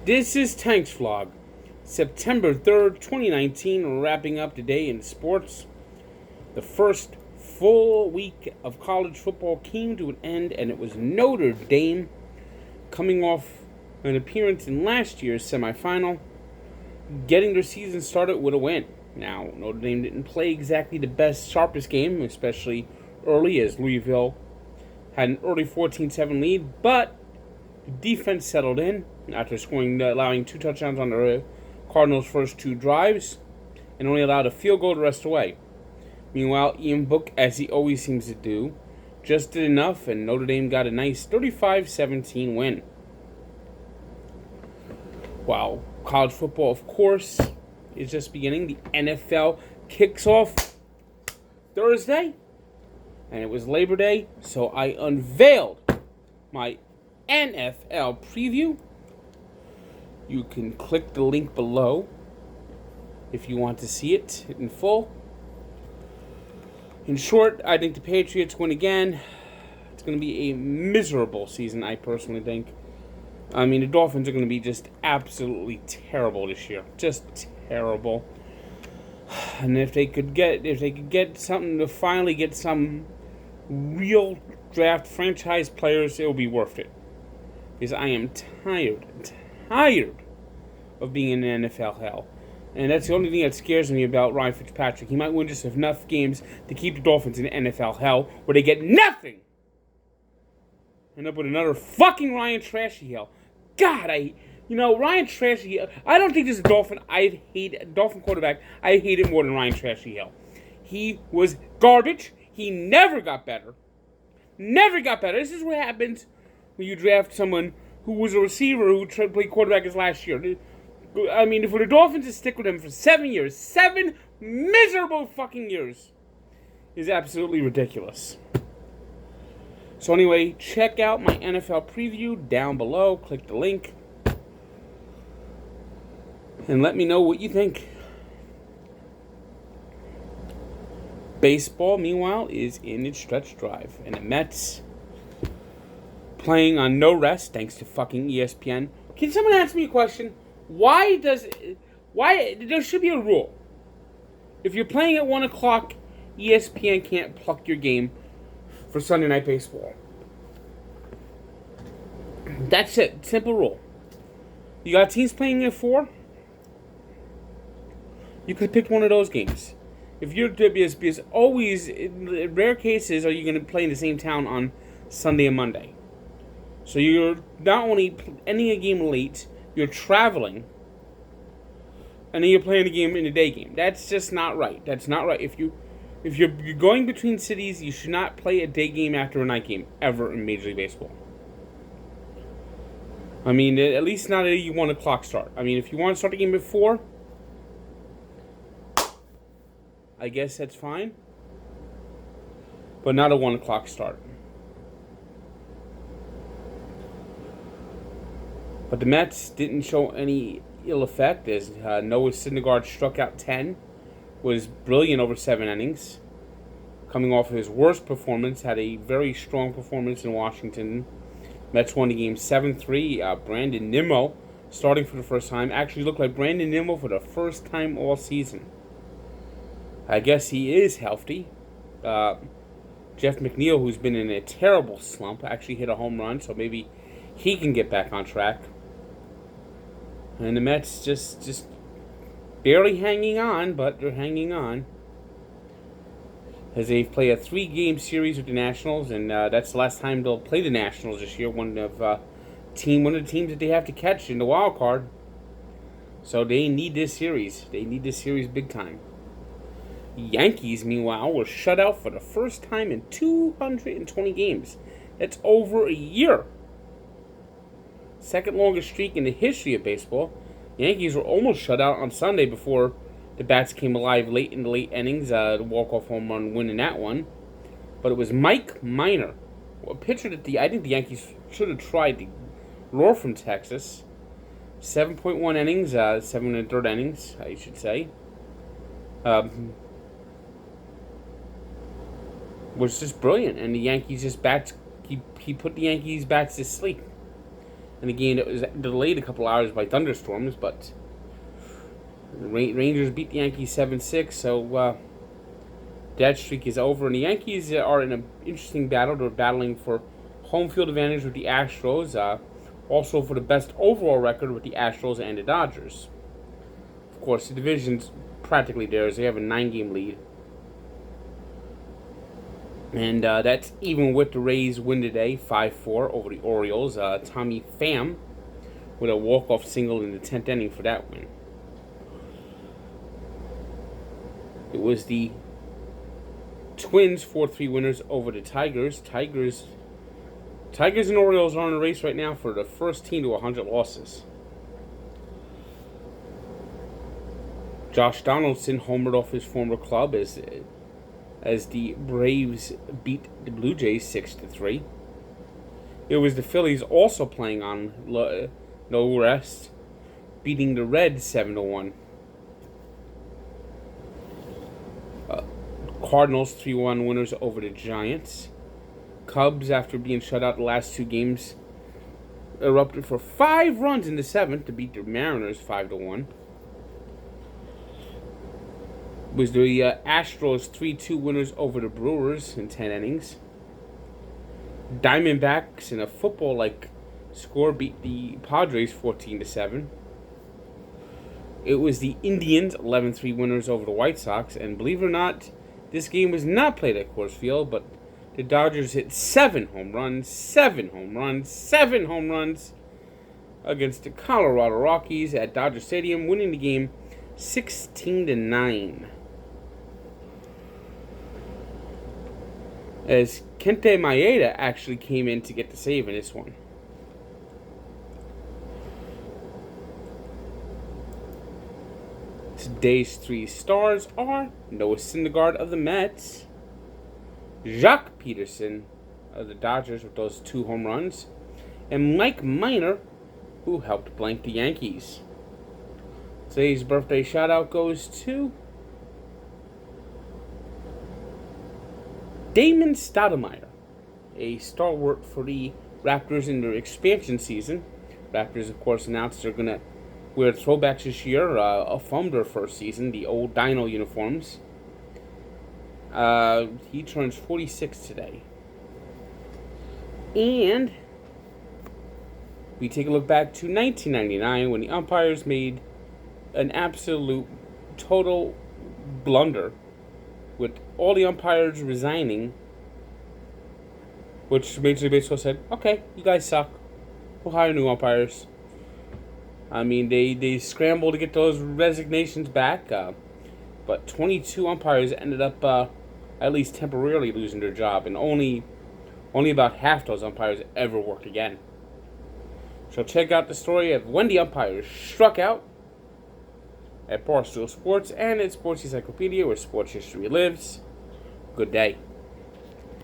This is Tanks Vlog, September 3rd, 2019, wrapping up today in sports. The first full week of college football came to an end, and it was Notre Dame coming off an appearance in last year's semifinal, getting their season started with a win. Now, Notre Dame didn't play exactly the best, sharpest game, especially early, as Louisville had an early 14-7 lead, but the defense settled in after allowing 2 touchdowns on the Cardinals' first 2 drives, and only allowed a field goal the rest of the way. Meanwhile, Ian Book, as he always seems to do, just did enough, and Notre Dame got a nice 35-17 win. While college football, of course, is just beginning, the NFL kicks off Thursday, and it was Labor Day, so I unveiled my NFL preview. You can click the link below if you want to see it in full. In short, I think the Patriots win again. It's going to be a miserable season, I personally think. I mean, the Dolphins are going to be just absolutely terrible this year. Just terrible. And if they could get something to finally get some real draft franchise players, it will be worth it. Because I am tired of being in the NFL hell. And that's the only thing that scares me about Ryan Fitzpatrick. He might win just enough games to keep the Dolphins in the NFL hell, where they get nothing. End up with another fucking Ryan Trashy hell. God, Ryan Trashy Hill. I don't think there's a Dolphin quarterback I hated more than Ryan Trashy Hill. He was garbage. He never got better. This is what happens when you draft someone who was a receiver who played quarterback his last year. I mean, for the Dolphins to stick with him for 7 years, 7 miserable fucking years, is absolutely ridiculous. So anyway, check out my NFL preview down below. Click the link. And let me know what you think. Baseball, meanwhile, is in its stretch drive. And the Mets playing on no rest, thanks to fucking ESPN. Can someone ask me a question? Why there should be a rule. If you're playing at 1 o'clock, ESPN can't pluck your game for Sunday Night Baseball. That's it. Simple rule. You got teams playing at 4? You could pick one of those games. If you're because always, in rare cases, are you going to play in the same town on Sunday and Monday. So you're not only ending a game late, you're traveling, and then you're playing a game in a day game. That's just not right. That's not right. If you're going between cities, you should not play a day game after a night game ever in Major League Baseball. I mean, at least not a 1 o'clock start. I mean, if you want to start the game at 4, I guess that's fine. But not a 1 o'clock start. But the Mets didn't show any ill effect as Noah Syndergaard struck out 10. Was brilliant over 7 innings. Coming off of his worst performance, had a very strong performance in Washington. Mets won the game 7-3. Brandon Nimmo, starting for the first time, actually looked like Brandon Nimmo for the first time all season. I guess he is healthy. Jeff McNeil, who's been in a terrible slump, actually hit a home run, so maybe he can get back on track. And the Mets just barely hanging on, but they're hanging on. As they play a 3-game series with the Nationals, and that's the last time they'll play the Nationals this year. One of the teams that they have to catch in the wild card. So they need this series. They need this series big time. Yankees, meanwhile, were shut out for the first time in 220 games. That's over a year. Second longest streak in the history of baseball. The Yankees were almost shut out on Sunday before the bats came alive late in the late innings. The walk-off home run winning that one. But it was Mike Minor, a pitcher that I think the Yankees should have tried to lure from Texas. 7.1 innings, 7 1/3 innings, I should say. Was just brilliant, and the Yankees just he put the Yankees bats to sleep. in a game that was delayed a couple hours by thunderstorms, but the Rangers beat the Yankees 7-6, so that streak is over. And the Yankees are in an interesting battle. They're battling for home field advantage with the Astros, also for the best overall record with the Astros and the Dodgers. Of course, the division's practically theirs. They have a 9-game lead. And that's even with the Rays win today, 5-4 over the Orioles. Tommy Pham with a walk-off single in the 10th inning for that win. It was the Twins 4-3 winners over the Tigers. Tigers and Orioles are in a race right now for the first team to 100 losses. Josh Donaldson homered off his former club as the Braves beat the Blue Jays 6-3. It was the Phillies also playing on no rest, beating the Reds 7-1. Cardinals 3-1 winners over the Giants. Cubs, after being shut out the last 2 games, erupted for 5 runs in the 7th to beat the Mariners 5-1. Was the Astros 3-2 winners over the Brewers in 10 innings. Diamondbacks, in a football-like score, beat the Padres 14-7. It was the Indians 11-3 winners over the White Sox, and believe it or not, this game was not played at Coors Field, but the Dodgers hit 7 home runs against the Colorado Rockies at Dodger Stadium, winning the game 16-9. As Kenta Maeda actually came in to get the save in this one. Today's 3 stars are Noah Syndergaard of the Mets, Joc Pederson of the Dodgers with those 2 home runs, and Mike Minor, who helped blank the Yankees. Today's birthday shout-out goes to Damon Stoudemire, a stalwart for the Raptors in their expansion season. Raptors, of course, announced they're going to wear throwbacks this year, from their first season, the old Dino uniforms. He turns 46 today. And we take a look back to 1999 when the umpires made an absolute total blunder with all the umpires resigning, which Major League Baseball said, okay, you guys suck. We'll hire new umpires. I mean, they scrambled to get those resignations back, but 22 umpires ended up at least temporarily losing their job, and only about half those umpires ever worked again. So check out the story of when the umpires struck out at Barstool Sports and at Sports Encyclopedia, where sports history lives. Good day.